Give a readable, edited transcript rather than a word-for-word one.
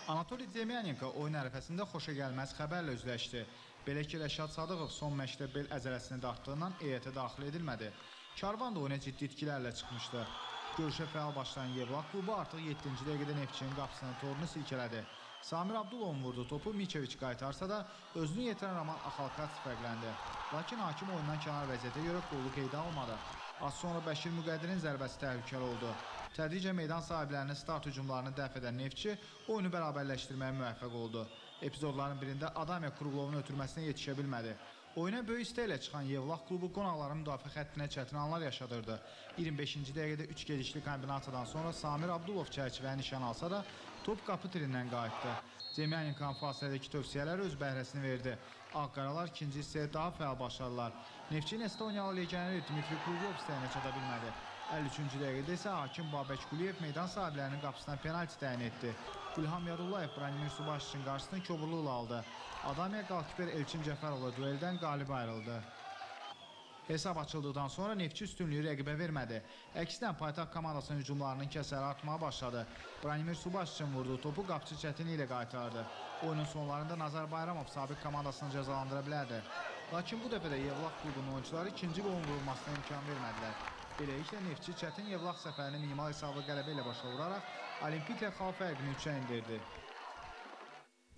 Anatoliy Demyanenko oyun ərəfəsində xoşagəlməz xəbərlə üzləşdi. Belə ki, Rəşad Sadıqov son məşqdə bel əzələsini dartdığından heyətə daxil edilmədi. Karvan da oyuna ciddi itkilərlə çıxmışdı. Görüşə fəal başlayan Yevlax klubu artıq 7-ci dəqiqədə Neftçinin qapısının torunu silkələdi. Samir Abdulovun vurduğu topu Miçeviç qaytarsa da özünü yetirən Roman Axalkats fərqləndi. Lakin hakim oyundan kənar vəziyyətə görə qolu qeydə almadı. Az sonra Bəşir Müqəddirin zərbəsi təhlükəli oldu. Tədricən meydan sahiblərinin start hücumlarını dəf edən Neftçi oyunu bərabərləşdirməyə müvəffəq oldu. Epizodların birində Adamya Kruglovun ötürməsinə yetişə bilmədi. Oyuna böyük istəklə çıxan Yevlax klubu qonaqların müdafiə xəttinə çətin anlar yaşadırdı. 25-ci dəqiqədə 3 gedişli kombinasiyadan sonra Samir Abdulov çərçivəni nişan alsa da top qapı tirindən qayıtdı. Demyanenko'nun fasilədəki tövsiyələri öz bəhrəsini verdi. Ağqaralar ikinci hissəyə daha fəal başladılar. Neftçinin Estoniyalı legioneri Dmitri Krugov istəyinə çata bilmədi. 53-cü dəqiqədə isə hakim Babək Quliyev meydan sahiblərinin qapısına penalti təyin etdi. İlham Yadullayev Branimir Subaşicin qarşısını köburluqla aldı. Adamya qalkiper Elçin Cəfərovla dueldən qalib ayrıldı. Hesab açıldıqdan sonra Neftçi üstünlüyü rəqibə vermədi. Əksinə paytaxt komandasının hücumlarının kəsəri artmağa başladı. Branimir Subaşicin vurduğu topu qapıcı çətinliyi ilə qaytardı. Oyunun sonlarında Nazar Bayramov sabiq komandasını cəzalandıra bilərdi. Lakin bu dəfə də Yevlax klubunun oyunçuları ikinci qolun vurulmasına imkan vermədilər. Beləliklə Neftçi çətin Yevlax səfərini minimal hesablı qələbə ilə başa vuraraq Olimpiklə xal fərqini 3-ə endirdi.